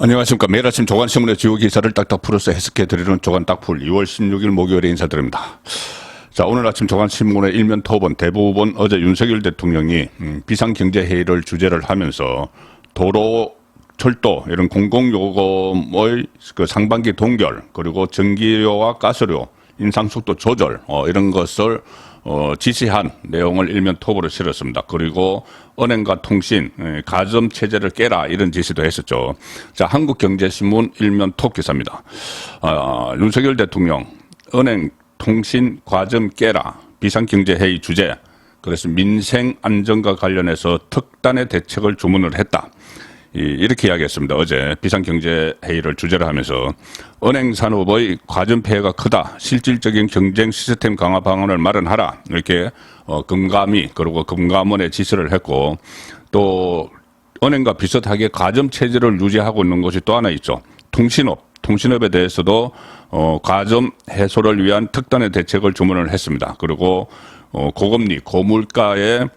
안녕하십니까. 매일 아침 조간신문의 주요 기사를 딱딱 풀어서 해석해드리는 조간 딱풀 2월 16일 목요일에 인사드립니다. 자, 오늘 아침 조간신문의 일면 토본 대부분 어제 윤석열 대통령이 비상경제회의를 주재를 하면서 도로, 철도 이런 공공요금의 그 상반기 동결, 그리고 전기료와 가스료 인상속도 조절 이런 것을 지시한 내용을 일면 톱으로 실었습니다. 그리고 은행과 통신, 가점 체제를 깨라 이런 지시도 했었죠. 자, 한국경제신문 일면 톱 기사입니다. 윤석열 대통령 은행, 통신, 과점 깨라 비상경제회의 주제. 그래서 민생 안정과 관련해서 특단의 대책을 주문을 했다. 이렇게 이야기했습니다. 어제 비상경제회의를 주재를 하면서 은행 산업의 과점 폐해가 크다. 실질적인 경쟁 시스템 강화 방안을 마련하라. 이렇게 금감위 그리고 금감원에 지시를 했고, 또 은행과 비슷하게 과점 체제를 유지하고 있는 것이 또 하나 있죠. 통신업에 대해서도 과점 해소를 위한 특단의 대책을 주문을 했습니다. 그리고 고금리, 고물가에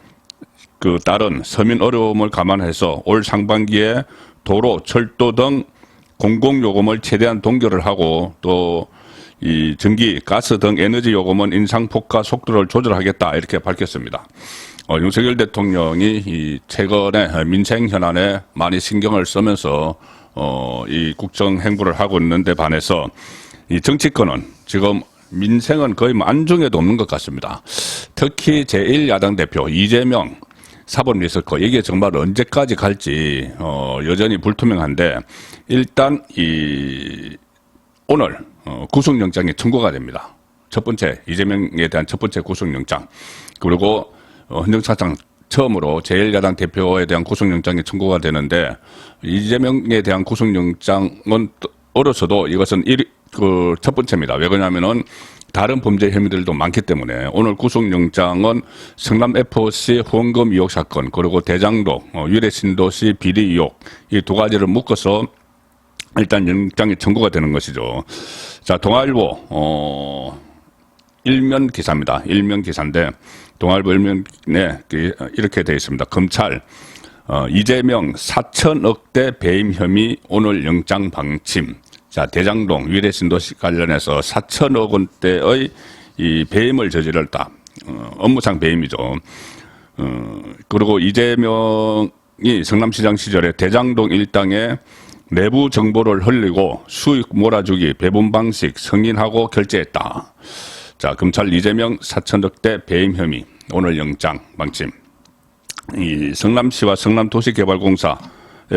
그 다른 서민 어려움을 감안해서 올 상반기에 도로, 철도 등 공공요금을 최대한 동결을 하고, 또 이 전기, 가스 등 에너지 요금은 인상폭과 속도를 조절하겠다 이렇게 밝혔습니다. 윤석열 대통령이 이 최근에 민생 현안에 많이 신경을 쓰면서 이 국정 행보를 하고 있는데 반해서 이 정치권은 지금 민생은 거의 안중에도 없는 것 같습니다. 특히 제1야당 대표 이재명 사법 리스크, 이게 정말 언제까지 갈지 여전히 불투명한데, 일단 오늘 구속영장이 청구가 됩니다. 첫 번째, 이재명에 대한 첫 번째 구속영장, 그리고 헌정사상 처음으로 제1야당 대표에 대한 구속영장이 청구가 되는데, 이재명에 대한 구속영장은 어려서도 이것은 첫 번째입니다. 왜 그러냐면은 다른 범죄 혐의들도 많기 때문에 오늘 구속영장은 성남FC 후원금 의혹 사건, 그리고 대장동 위례신도시 비리 의혹, 이 두 가지를 묶어서 일단 영장이 청구가 되는 것이죠. 자, 동아일보 일면 기사입니다. 일면 기사인데 동아일보 일면에 이렇게 되어 있습니다. 검찰 이재명 4천억대 배임 혐의 오늘 영장 방침. 자, 대장동 위례신도시 관련해서 4천억 원대의 이 배임을 저질렀다. 업무상 배임이죠. 그리고 이재명이 성남시장 시절에 대장동 일당에 내부 정보를 흘리고 수익 몰아주기, 배분 방식 승인하고 결제했다. 자, 검찰 이재명 4천억대 배임 혐의 오늘 영장 방침. 이 성남시와 성남도시개발공사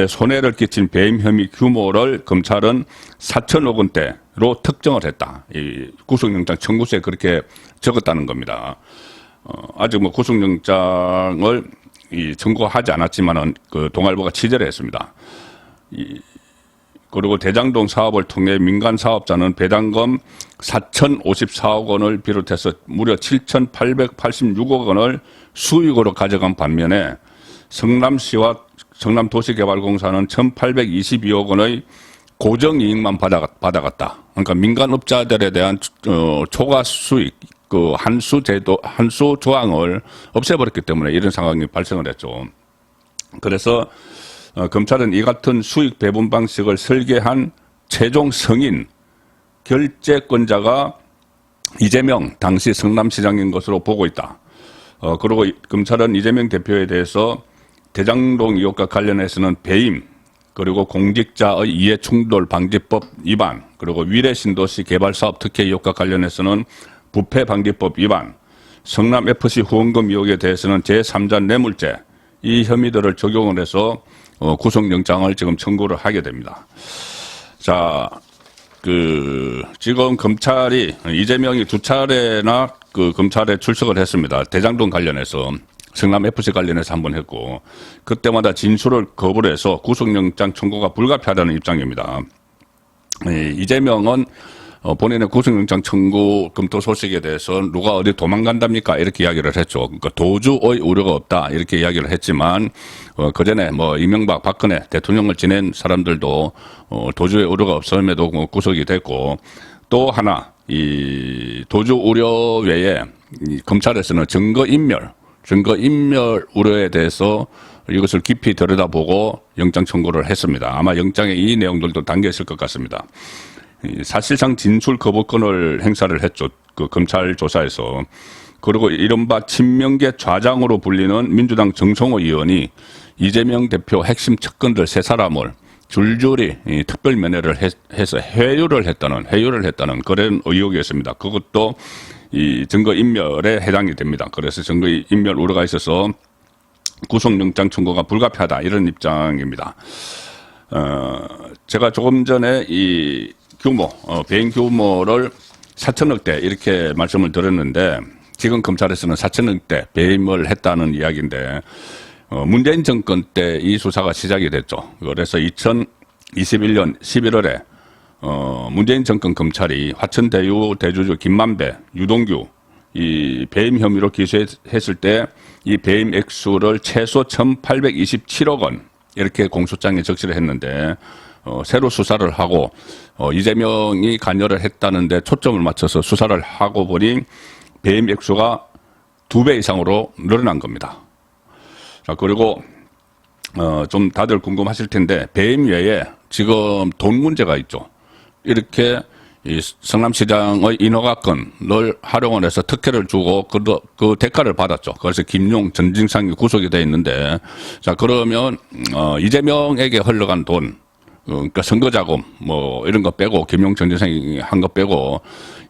손해를 끼친 배임 혐의 규모를 검찰은 4천억 원대로 특정을 했다. 이 구속영장 청구서에 그렇게 적었다는 겁니다. 아직 뭐 구속영장을 청구하지 않았지만은 그 동아일보가 취재를 했습니다. 그리고 대장동 사업을 통해 민간 사업자는 배당금 4,054억 원을 비롯해서 무려 7,886억 원을 수익으로 가져간 반면에 성남시와 성남도시개발공사는 1,822억 원의 고정이익만 받아갔다. 그러니까 민간업자들에 대한 초과 수익, 그 한수 제도, 한수 조항을 없애버렸기 때문에 이런 상황이 발생을 했죠. 그래서 검찰은 이 같은 수익 배분 방식을 설계한 최종 승인 결재권자가 이재명 당시 성남시장인 것으로 보고 있다. 그리고 검찰은 이재명 대표에 대해서 대장동 의혹과 관련해서는 배임, 그리고 공직자의 이해충돌 방지법 위반, 그리고 위례신도시 개발사업 특혜 의혹과 관련해서는 부패방지법 위반, 성남FC 후원금 의혹에 대해서는 제3자 뇌물죄, 이 혐의들을 적용을 해서 구속영장을 지금 청구를 하게 됩니다. 자, 지금 검찰이 이재명이 두 차례나 검찰에 출석을 했습니다. 대장동 관련해서. 성남FC 관련해서 한번 했고, 그때마다 진술을 거부를 해서 구속영장 청구가 불가피하다는 입장입니다. 이재명은 본인의 구속영장 청구 검토 소식에 대해서 누가 어디 도망간답니까? 이렇게 이야기를 했죠. 그러니까 도주의 우려가 없다. 이렇게 이야기를 했지만, 그전에 이명박, 박근혜 대통령을 지낸 사람들도 도주의 우려가 없음에도 구속이 됐고, 또 하나, 이 도주 우려 외에 검찰에서는 증거인멸 우려에 대해서 이것을 깊이 들여다보고 영장 청구를 했습니다. 아마 영장에 이 내용들도 담겨 있을 것 같습니다. 사실상 진술 거부권을 행사를 했죠. 그 검찰 조사에서. 그리고 이른바 친명계 좌장으로 불리는 민주당 정성호 의원이 이재명 대표 핵심 측근들 세 사람을 줄줄이 특별 면회를 해서 회유를 했다는 그런 의혹이었습니다. 그것도 이 증거인멸에 해당이 됩니다. 그래서 증거인멸 우려가 있어서 구속영장 청구가 불가피하다 이런 입장입니다. 제가 조금 전에 이 규모, 배임 규모를 4천억대 이렇게 말씀을 드렸는데 지금 검찰에서는 4천억대 배임을 했다는 이야기인데 문재인 정권 때 이 수사가 시작이 됐죠. 그래서 2021년 11월에 문재인 정권 검찰이 화천대유 대주주 김만배, 유동규 이 배임 혐의로 기소했을 때 이 배임 액수를 최소 1,827억 원 이렇게 공소장에 적시를 했는데 새로 수사를 하고 이재명이 관여를 했다는데 초점을 맞춰서 수사를 하고 보니 배임 액수가 2배 이상으로 늘어난 겁니다. 자, 그리고 좀 다들 궁금하실 텐데 배임 외에 지금 돈 문제가 있죠. 이렇게 이 성남시장의 인허가권을 활용을 해서 특혜를 주고 그 대가를 받았죠. 그래서 김용, 전진상이 구속이 돼 있는데 자 그러면 이재명에게 흘러간 돈 그러니까 선거자금 뭐 이런 거 빼고 김용, 전진상이 한 거 빼고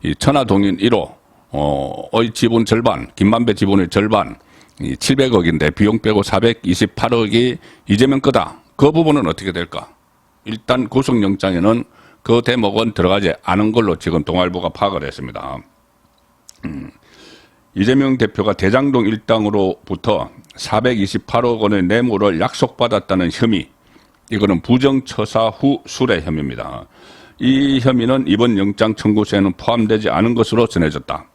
이 천하동인 1호의 지분 절반, 김만배 지분의 절반 700억인데 비용 빼고 428억이 이재명 거다. 그 부분은 어떻게 될까? 일단 구속영장에는 그 대목은 들어가지 않은 걸로 지금 동아일보가 파악을 했습니다. 이재명 대표가 대장동 일당으로부터 428억 원의 뇌물을 약속받았다는 혐의, 이거는 부정처사 후 수뢰 혐의입니다. 이 혐의는 이번 영장 청구서에는 포함되지 않은 것으로 전해졌다.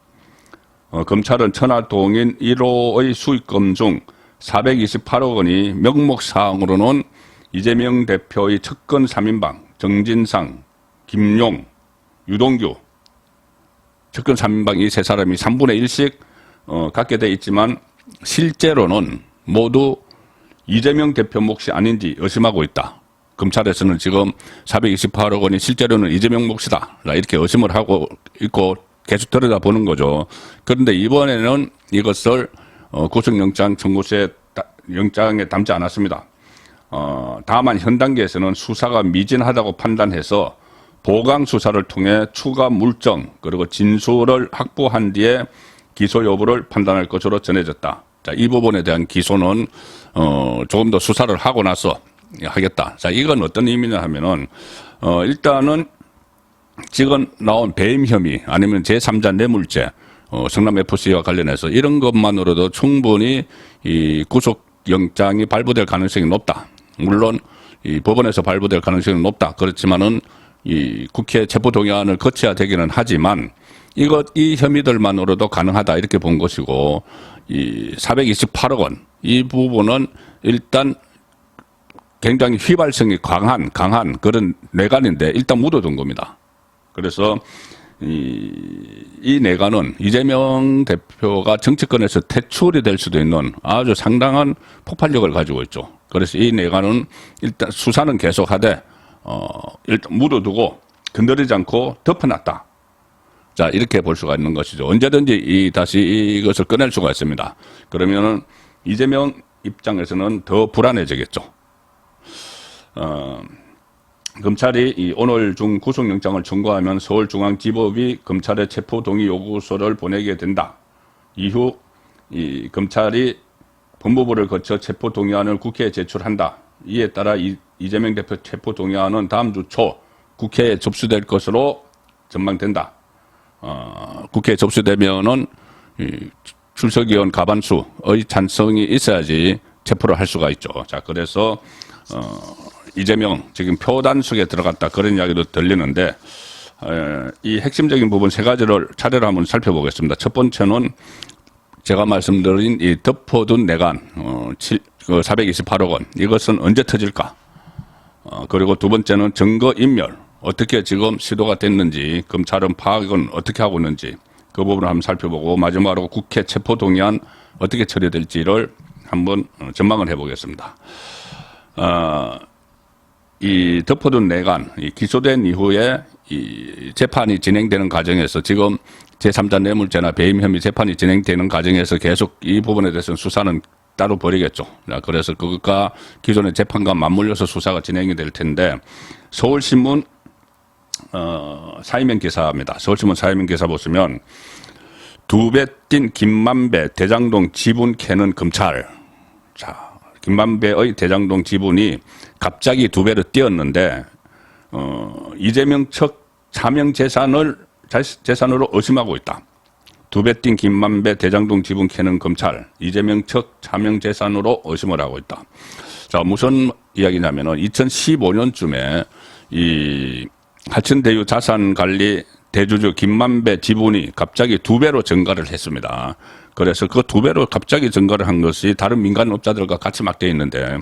검찰은 천하동인 1호의 수익금 중 428억 원이 명목사항으로는 이재명 대표의 측근 3인방 정진상, 김용, 유동규 측근 3인방 이 세 사람이 3분의 1씩 갖게 돼 있지만 실제로는 모두 이재명 대표 몫이 아닌지 의심하고 있다. 검찰에서는 지금 428억 원이 실제로는 이재명 몫이다. 이렇게 의심을 하고 있고 계속 들여다보는 거죠. 그런데 이번에는 이것을 구속영장 청구서에 영장에 담지 않았습니다. 다만 현 단계에서는 수사가 미진하다고 판단해서 보강 수사를 통해 추가 물증 그리고 진술을 확보한 뒤에 기소 여부를 판단할 것으로 전해졌다. 자, 이 부분에 대한 기소는 조금 더 수사를 하고 나서 하겠다. 자, 이건 어떤 의미냐 하면은 일단은 지금 나온 배임 혐의 아니면 제3자 뇌물죄, 성남FC와 관련해서 이런 것만으로도 충분히 이 구속영장이 발부될 가능성이 높다. 물론 이 법원에서 발부될 가능성이 높다. 그렇지만은 이 국회 체포동의안을 거쳐야 되기는 하지만 이 혐의들만으로도 가능하다 이렇게 본 것이고 이 428억 원 이 부분은 일단 굉장히 휘발성이 강한 그런 뇌관인데 일단 묻어둔 겁니다. 그래서 이 내관은 이재명 대표가 정치권에서 퇴출이 될 수도 있는 아주 상당한 폭발력을 가지고 있죠. 그래서 이 내관은 일단 수사는 계속하되 일단 묻어두고 건드리지 않고 덮어놨다. 자, 이렇게 볼 수가 있는 것이죠. 언제든지 다시 이것을 꺼낼 수가 있습니다. 그러면은 이재명 입장에서는 더 불안해지겠죠. 검찰이 오늘 중 구속영장을 청구하면 서울중앙지법이 검찰의 체포동의 요구서를 보내게 된다. 이후 검찰이 법무부를 거쳐 체포동의안을 국회에 제출한다. 이에 따라 이재명 대표 체포동의안은 다음 주 초 국회에 접수될 것으로 전망된다. 국회에 접수되면은 출석위원 과반수의 찬성이 있어야지 체포를 할 수가 있죠. 자, 그래서 이재명 지금 표단속에 들어갔다 그런 이야기도 들리는데 이 핵심적인 부분 세 가지를 차례로 한번 살펴보겠습니다. 첫 번째는 제가 말씀드린 이 덮어둔 내관 428억 원 이것은 언제 터질까? 그리고 두 번째는 증거인멸 어떻게 지금 시도가 됐는지 검찰은 파악은 어떻게 하고 있는지 그 부분을 한번 살펴보고 마지막으로 국회 체포동의안 어떻게 처리될지를 한번 전망을 해보겠습니다. 이 덮어둔 내관, 기소된 이후에 이 재판이 진행되는 과정에서 지금 제3자 뇌물죄나 배임 혐의 재판이 진행되는 과정에서 계속 이 부분에 대해서는 수사는 따로 벌이겠죠. 그래서 그것과 기존의 재판과 맞물려서 수사가 진행이 될 텐데, 서울신문 사이면 기사입니다. 서울신문 사이면 기사 보시면, 2배 뛴 김만배 대장동 지분 캐는 검찰. 자, 김만배의 대장동 지분이 갑자기 2배로 뛰었는데, 이재명 측 차명 재산으로 의심하고 있다. 2배 뛴 김만배 대장동 지분 캐는 검찰, 이재명 측 차명 재산으로 의심을 하고 있다. 자, 무슨 이야기냐면은 2015년쯤에 이 하천대유 자산관리 대주주 김만배 지분이 갑자기 2배로 증가를 했습니다. 그래서 그 2배로 갑자기 증가를 한 것이 다른 민간업자들과 같이 막되어 있는데,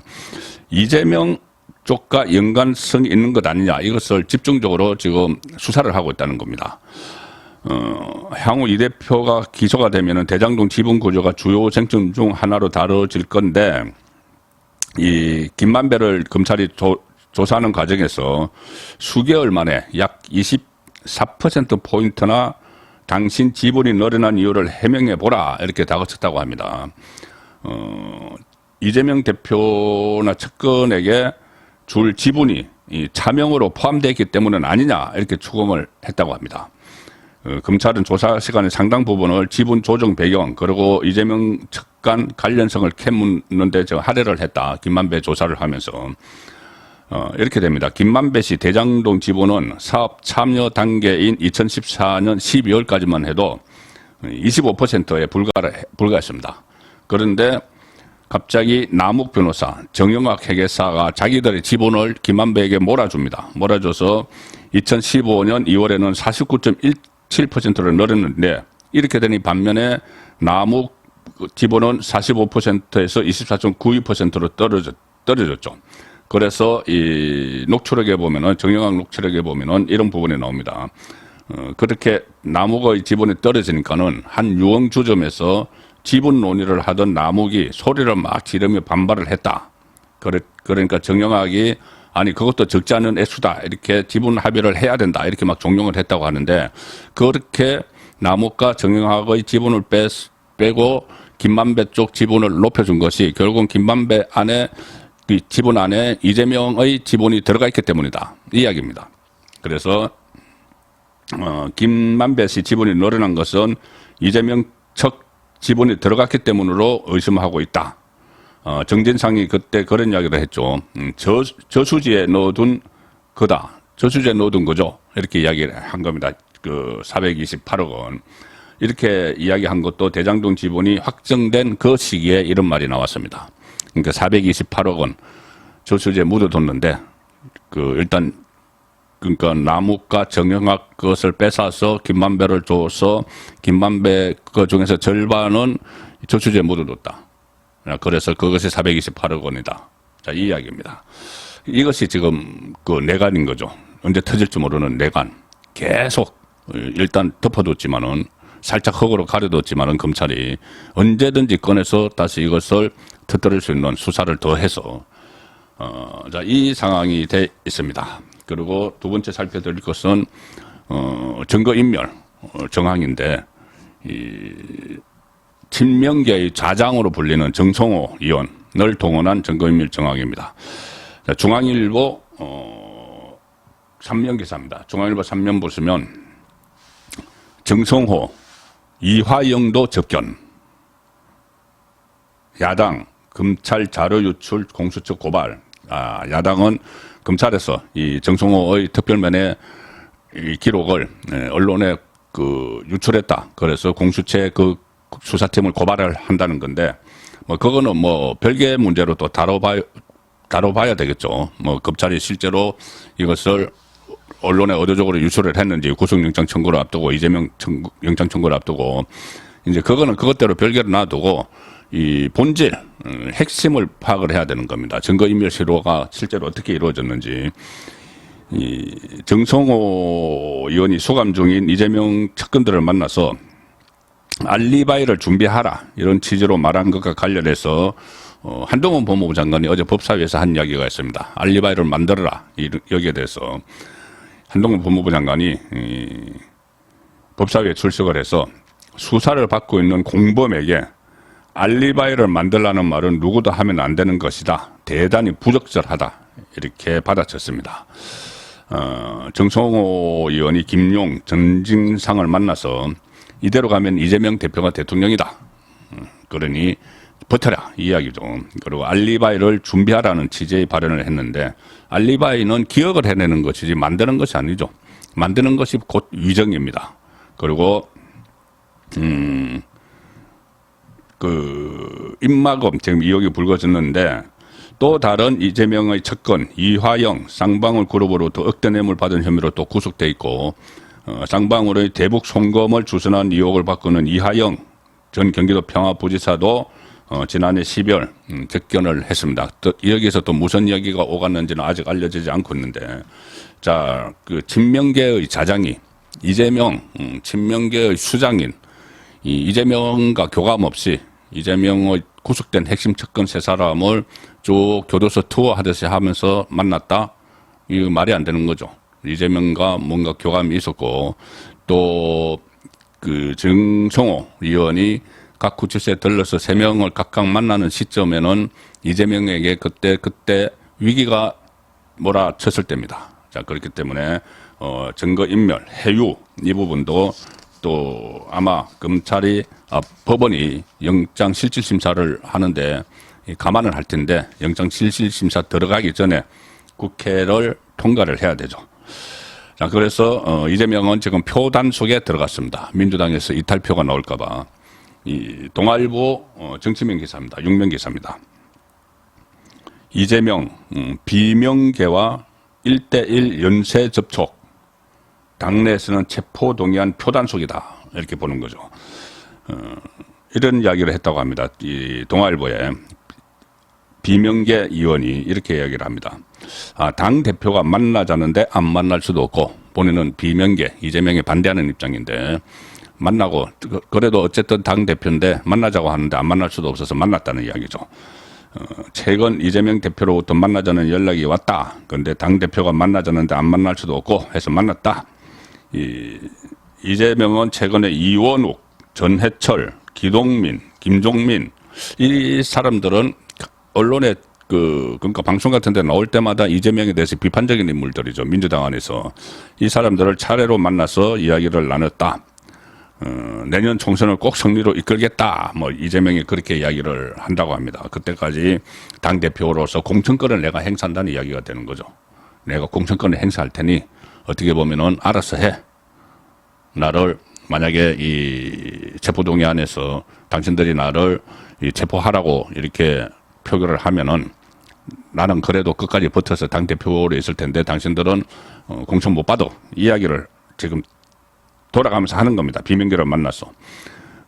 이재명 쪽과 연관성이 있는 것 아니냐, 이것을 집중적으로 지금 수사를 하고 있다는 겁니다. 향후 이 대표가 기소가 되면은 대장동 지분 구조가 주요 쟁점 중 하나로 다뤄질 건데, 이 김만배를 검찰이 조사하는 과정에서 수개월 만에 약 24%포인트나 당신 지분이 늘어난 이유를 해명해보라, 이렇게 다그쳤다고 합니다. 이재명 대표나 측근에게 줄 지분이 이 차명으로 포함되어 있기 때문은 아니냐, 이렇게 추궁을 했다고 합니다. 검찰은 조사 시간의 상당 부분을 지분 조정 배경, 그리고 이재명 측 간 관련성을 캐묻는데 할애를 했다. 김만배 조사를 하면서. 이렇게 됩니다. 김만배 씨 대장동 지분은 사업 참여 단계인 2014년 12월까지만 해도 25%에 불과했습니다. 그런데 갑자기 남욱 변호사, 정영학 회계사가 자기들의 지분을 김만배에게 몰아줍니다. 몰아줘서 2015년 2월에는 49.17%를 늘었는데, 이렇게 되니 반면에 남욱 지분은 45%에서 24.92%로 떨어졌죠. 그래서 이 녹취록에 보면은, 정영학 녹취록에 보면은 이런 부분이 나옵니다. 그렇게 남욱의 지분이 떨어지니까는 한 유흥주점에서 지분 논의를 하던 남욱이 소리를 막 지르며 반발을 했다. 그러니까 정영학이 아니 그것도 적지 않은 액수다, 이렇게 지분 합의를 해야 된다, 이렇게 막 종용을 했다고 하는데, 그렇게 남욱과 정영학의 지분을 빼고 김만배 쪽 지분을 높여준 것이 결국은 김만배 안에, 그 지분 안에 이재명의 지분이 들어가 있기 때문이다, 이 이야기입니다. 그래서 김만배 씨 지분이 늘어난 것은 이재명 측 지분이 들어갔기 때문으로 의심하고 있다. 정진상이 그때 그런 이야기를 했죠. 저수지에 넣어둔 거다. 저수지에 넣어둔 거죠. 이렇게 이야기를 한 겁니다. 그 428억 원. 이렇게 이야기한 것도 대장동 지분이 확정된 그 시기에 이런 말이 나왔습니다. 그러니까 428억 원 저수지에 묻어뒀는데, 일단, 그러니까 남욱과 정영학 것을 뺏어서 김만배를 줘서 김만배 그 중에서 절반은 저수지에 묻어뒀다. 그래서 그것이 428억 원이다. 자, 이 이야기입니다. 이것이 지금 그 내관인 거죠. 언제 터질지 모르는 내관. 계속 일단 덮어뒀지만은, 살짝 흙으로 가려뒀지만은 검찰이 언제든지 꺼내서 다시 이것을 터뜨릴 수 있는 수사를 더해서, 자, 이 상황이 돼 있습니다. 그리고 두 번째 살펴드릴 것은, 증거인멸 정황인데, 친명계의 좌장으로 불리는 정성호 의원을 동원한 증거인멸 정황입니다. 자, 중앙일보 3면 기사입니다. 중앙일보 3면 보시면, 정성호, 이화영도 접견, 야당 검찰 자료 유출 공수처 고발. 야당은 검찰에서 이 정성호의 특별면회 이 기록을 언론에 유출했다. 그래서 공수처의 그 수사팀을 고발을 한다는 건데, 그거는 별개의 문제로 또 다뤄봐야 되겠죠. 검찰이 실제로 이것을 언론에 의도적으로 유출을 했는지, 구속영장 청구를 앞두고, 이재명 영장 청구를 앞두고, 이제 그거는 그것대로 별개로 놔두고, 이 본질, 핵심을 파악을 해야 되는 겁니다. 증거인멸 시도가 실제로 어떻게 이루어졌는지. 이 정성호 의원이 수감 중인 이재명 측근들을 만나서 알리바이를 준비하라 이런 취지로 말한 것과 관련해서 한동훈 법무부 장관이 어제 법사위에서 한 이야기가 있습니다. 알리바이를 만들어라 여기에 대해서 한동훈 법무부 장관이 법사위에 출석을 해서 수사를 받고 있는 공범에게 알리바이를 만들라는 말은 누구도 하면 안 되는 것이다. 대단히 부적절하다. 이렇게 받아쳤습니다. 정성호 의원이 김용, 전진상을 만나서 이대로 가면 이재명 대표가 대통령이다. 그러니 버텨라 이 이야기죠. 그리고 알리바이를 준비하라는 취지의 발언을 했는데 알리바이는 기억을 해내는 것이지 만드는 것이 아니죠. 만드는 것이 곧 위정입니다. 그리고 입막음 지금 의혹이 불거졌는데 또 다른 이재명의 측근 이화영 쌍방울 그룹으로부터 억대 뇌물 받은 혐의로 또 구속돼 있고 쌍방울의 대북 송금을 주선한 의혹을 받고는 이화영 전 경기도 평화부지사도 지난해 12월 접견을 했습니다. 또 여기서 또 무슨 이야기가 오갔는지는 아직 알려지지 않고 있는데 자, 그 친명계의 자장이 이재명 친명계의 수장인 이재명과 교감 없이 이재명의 구속된 핵심 측근 세 사람을 쭉 교도소 투어하듯이 하면서 만났다? 이거 말이 안 되는 거죠. 이재명과 뭔가 교감이 있었고 또 그 정성호 의원이 각 구치소에 들러서 세 명을 각각 만나는 시점에는 이재명에게 그때 위기가 몰아쳤을 때입니다. 자, 그렇기 때문에 증거인멸, 해유 이 부분도 또 아마 검찰이 법원이 영장실질심사를 하는데 감안을 할 텐데 영장실질심사 들어가기 전에 국회를 통과를 해야 되죠. 자, 그래서 이재명은 지금 표 단속에 들어갔습니다. 민주당에서 이탈표가 나올까봐. 이 동아일보 정치면 기사입니다. 6면 기사입니다. 이재명 비명계와 1:1 연쇄 접촉. 당내에서는 체포 동의안 표 단속이다. 이렇게 보는 거죠. 이런 이야기를 했다고 합니다. 이 동아일보에 비명계 의원이 이렇게 이야기를 합니다. 당 대표가 만나자는데 안 만날 수도 없고 본인은 비명계 이재명에 반대하는 입장인데 만나고 그래도 어쨌든 당 대표인데 만나자고 하는데 안 만날 수도 없어서 만났다는 이야기죠. 최근 이재명 대표로부터 만나자는 연락이 왔다. 그런데 당 대표가 만나자는데 안 만날 수도 없고 해서 만났다. 이재명은 최근에 이원욱, 전해철, 기동민, 김종민 이 사람들은 언론에 그러니까 방송 같은 데 나올 때마다 이재명에 대해서 비판적인 인물들이죠. 민주당 안에서. 이 사람들을 차례로 만나서 이야기를 나눴다. 내년 총선을 꼭 승리로 이끌겠다. 뭐 이재명이 그렇게 이야기를 한다고 합니다. 그때까지 당대표로서 공천권을 내가 행사한다는 이야기가 되는 거죠. 내가 공천권을 행사할 테니 어떻게 보면은 알아서 해. 나를 만약에 이 체포동의 안에서 당신들이 나를 이 체포하라고 이렇게 표결을 하면은 나는 그래도 끝까지 버텨서 당대표로 있을 텐데 당신들은 공천 못 받아. 이야기를 지금 돌아가면서 하는 겁니다. 비명계를 만나서.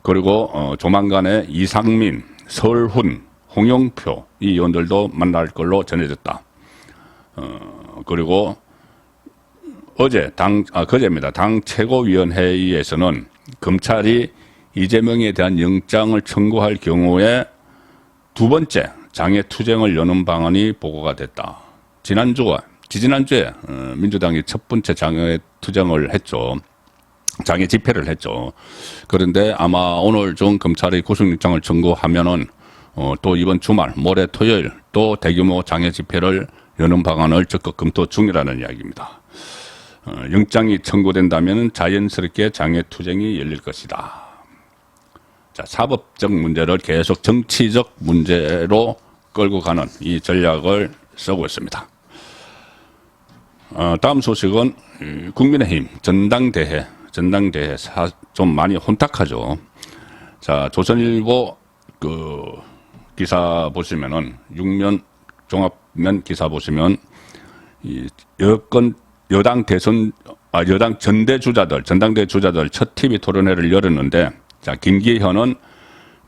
그리고 조만간에 이상민, 설훈, 홍영표 이 의원들도 만날 걸로 전해졌다. 그리고 어제 그제입니다. 당 최고위원회의에서는 검찰이 이재명에 대한 영장을 청구할 경우에 두 번째 장애 투쟁을 여는 방안이 보고가 됐다. 지지난주에 민주당이 첫 번째 장애 투쟁을 했죠. 장애 집회를 했죠. 그런데 아마 오늘 중 검찰이 구속영장을 청구하면은 또 이번 주말 모레 토요일 또 대규모 장애 집회를 여는 방안을 적극 검토 중이라는 이야기입니다. 영장이 청구된다면 자연스럽게 장애 투쟁이 열릴 것이다. 자, 사법적 문제를 계속 정치적 문제로 끌고 가는 이 전략을 쓰고 있습니다. 다음 소식은 국민의힘 전당대회 좀 많이 혼탁하죠. 자, 조선일보 그 기사 보시면은 6면 종합면 기사 보시면 이 여당 전당대회 주자들 첫 TV 토론회를 열었는데 자, 김기현은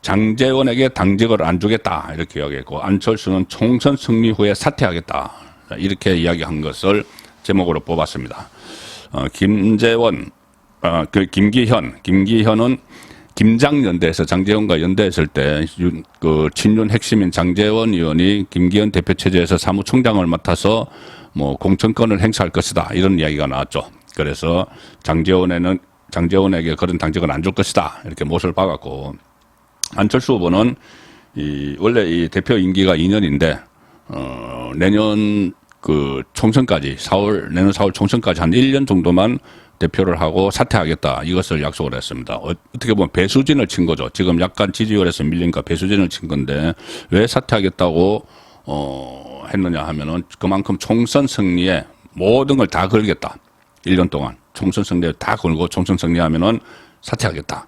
장제원에게 당직을 안 주겠다 이렇게 이야기했고 안철수는 총선 승리 후에 사퇴하겠다 이렇게 이야기한 것을 제목으로 뽑았습니다. 김기현은 김장연대에서 장제원과 연대했을 때 그 친윤 핵심인 장제원 의원이 김기현 대표 체제에서 사무총장을 맡아서 뭐 공천권을 행사할 것이다 이런 이야기가 나왔죠. 그래서 장제원에게 그런 당직은 안 줄 것이다 이렇게 못을 박았고, 안철수 후보는 원래 이 대표 임기가 2년인데 내년 그 총선까지 내년 4월 총선까지 한 1년 정도만 대표를 하고 사퇴하겠다 이것을 약속을 했습니다. 어떻게 보면 배수진을 친 거죠. 지금 약간 지지율에서 밀리니까 배수진을 친 건데 왜 사퇴하겠다고 했느냐 하면은 그만큼 총선 승리에 모든 걸 다 걸겠다. 1년 동안 총선 승리에 다 걸고 총선 승리하면은 사퇴하겠다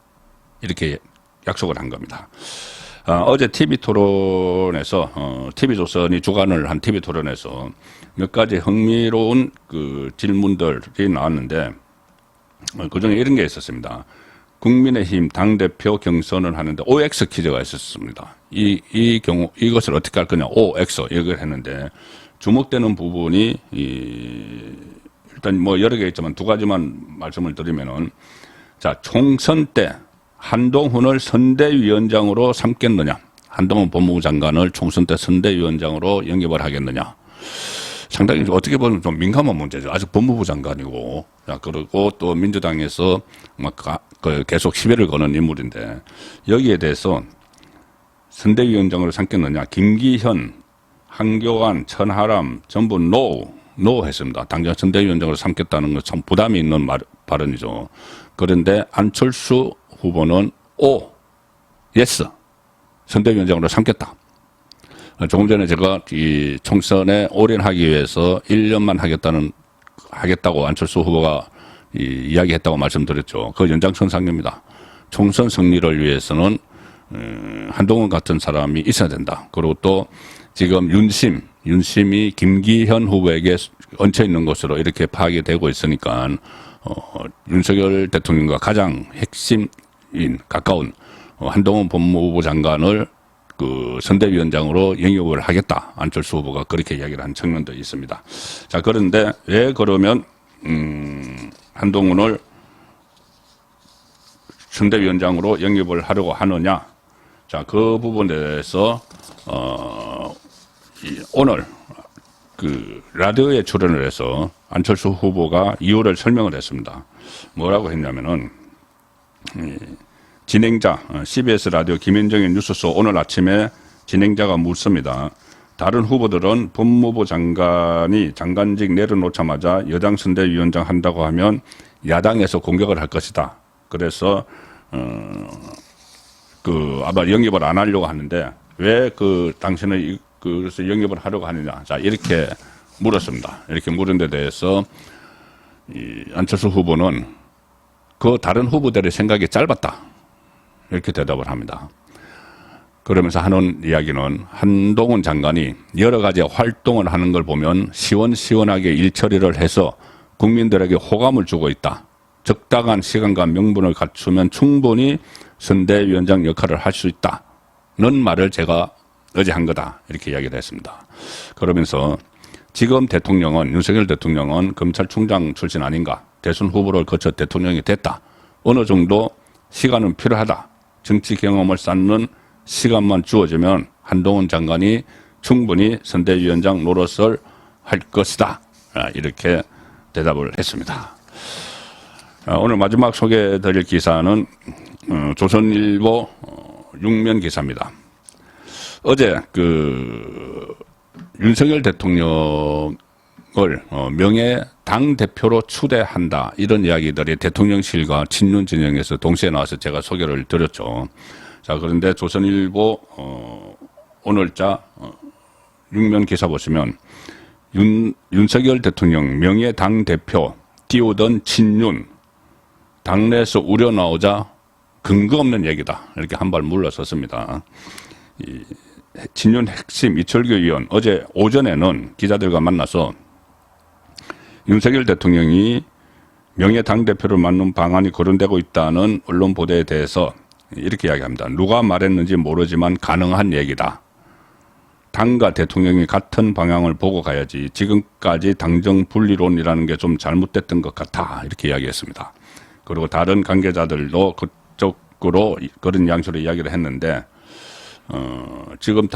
이렇게 약속을 한 겁니다. 어제 TV토론에서 TV조선이 주관을 한 TV토론에서 몇 가지 흥미로운 그 질문들이 나왔는데 그중에 이런 게 있었습니다. 국민의힘 당대표 경선을 하는데 OX 퀴즈가 있었습니다. 이것을 어떻게 할 거냐, OX 이걸 했는데 주목되는 부분이 일단 뭐 여러 개 있지만 두 가지만 말씀을 드리면은, 자, 총선 때 한동훈을 선대위원장으로 삼겠느냐, 한동훈 법무부 장관을 총선 때 선대위원장으로 영입을 하겠느냐. 상당히 어떻게 보면 좀 민감한 문제죠. 아직 법무부 장관이고, 그리고 또 민주당에서 막 계속 시비를 거는 인물인데 여기에 대해서 선대위원장으로 삼겠느냐, 김기현, 한교안, 천하람 전부 노 했습니다. 당장 선대위원장으로 삼겠다는 건 참 부담이 있는 발언이죠. 그런데 안철수 후보는 예스, 선대위원장으로 삼겠다. 조금 전에 제가 이 총선에 올인하기 위해서 1년만 하겠다고 안철수 후보가 이야기했다고 말씀드렸죠. 그 연장선상입니다. 총선 승리를 위해서는 한동훈 같은 사람이 있어야 된다. 그리고 또 지금 윤심이 김기현 후보에게 얹혀 있는 것으로 이렇게 파악이 되고 있으니까 윤석열 대통령과 가장 핵심인 가까운 한동훈 법무부 장관을 그 선대위원장으로 영입을 하겠다. 안철수 후보가 그렇게 이야기를 한 측면도 있습니다. 자, 그런데 왜 그러면 한동훈을 선대위원장으로 영입을 하려고 하느냐? 자, 그 부분에 대해서 오늘 그 라디오에 출연을 해서 안철수 후보가 이유를 설명을 했습니다. 뭐라고 했냐면은 진행자 CBS 라디오 김현정의 뉴스쇼 오늘 아침에 진행자가 묻습니다. 다른 후보들은 법무부 장관이 장관직 내려놓자마자 여당 선대위원장 한다고 하면 야당에서 공격을 할 것이다. 그래서 아마 영입을 안 하려고 하는데 왜 당신은 그래서 영입을 하려고 하느냐. 자, 이렇게 물었습니다. 이렇게 물은 데 대해서 안철수 후보는 그 다른 후보들의 생각이 짧았다. 이렇게 대답을 합니다. 그러면서 하는 이야기는 한동훈 장관이 여러 가지 활동을 하는 걸 보면 시원시원하게 일처리를 해서 국민들에게 호감을 주고 있다. 적당한 시간과 명분을 갖추면 충분히 선대위원장 역할을 할 수 있다는 말을 제가 어제 한 거다. 이렇게 이야기를 했습니다. 그러면서 지금 대통령은, 윤석열 대통령은 검찰총장 출신 아닌가? 대선 후보를 거쳐 대통령이 됐다. 어느 정도 시간은 필요하다. 정치 경험을 쌓는 시간만 주어지면 한동훈 장관이 충분히 선대위원장 노릇을 할 것이다. 이렇게 대답을 했습니다. 오늘 마지막 소개해드릴 기사는 조선일보 6면 기사입니다. 어제 윤석열 대통령을 명예 당대표로 추대한다. 이런 이야기들이 대통령실과 친윤 진영에서 동시에 나와서 제가 소개를 드렸죠. 자, 그런데 조선일보 오늘자 6면 기사 보시면 윤석열 대통령 명예 당대표 띄우던 친윤 당내에서 우려 나오자 근거 없는 얘기다. 이렇게 한 발 물러섰습니다. 친윤 핵심 이철규 의원 어제 오전에는 기자들과 만나서 윤석열 대통령이 명예 당대표를 맡는 방안이 거론되고 있다는 언론 보도에 대해서 이렇게 이야기합니다. 누가 말했는지 모르지만 가능한 얘기다. 당과 대통령이 같은 방향을 보고 가야지 지금까지 당정 분리론이라는 게 좀 잘못됐던 것 같아. 이렇게 이야기했습니다. 그리고 다른 관계자들도 그쪽 식으로 그런 양식으로 이야기를 했는데 지금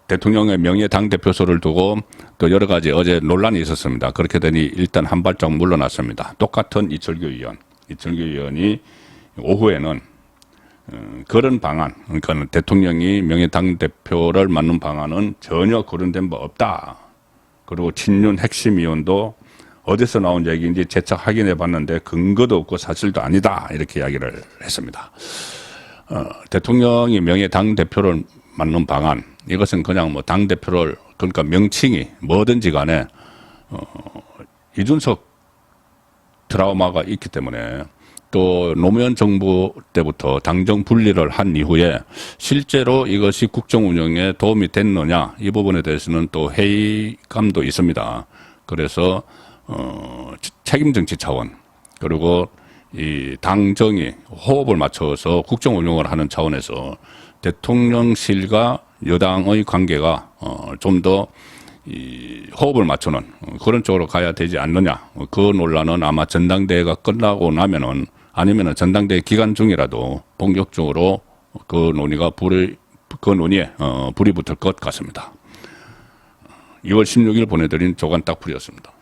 대통령의 명예 당대표소를 두고 또 여러 가지 어제 논란이 있었습니다. 그렇게 되니 일단 한 발짝 물러났습니다. 똑같은 이철규 의원이 오후에는 그런 방안, 그러니까 대통령이 명예 당대표를 맡는 방안은 전혀 거론된 바 없다. 그리고 친윤 핵심 위원도 어디서 나온 얘기인지 재차 확인해 봤는데 근거도 없고 사실도 아니다. 이렇게 이야기를 했습니다. 대통령이 명예 당대표를 맡는 방안, 이것은 그냥 뭐 당대표를, 그러니까 명칭이 뭐든지 간에, 이준석 트라우마가 있기 때문에 또 노무현 정부 때부터 당정 분리를 한 이후에 실제로 이것이 국정 운영에 도움이 됐느냐, 이 부분에 대해서는 또 회의감도 있습니다. 그래서, 책임 정치 차원, 그리고 이 당정이 호흡을 맞춰서 국정 운영을 하는 차원에서 대통령실과 여당의 관계가 좀 더 호흡을 맞추는 그런 쪽으로 가야 되지 않느냐. 그 논란은 아마 전당대회가 끝나고 나면은 아니면은 전당대회 기간 중이라도 본격적으로 그 논의에 불이 붙을 것 같습니다. 2월 16일 보내드린 조간 딱풀이었습니다.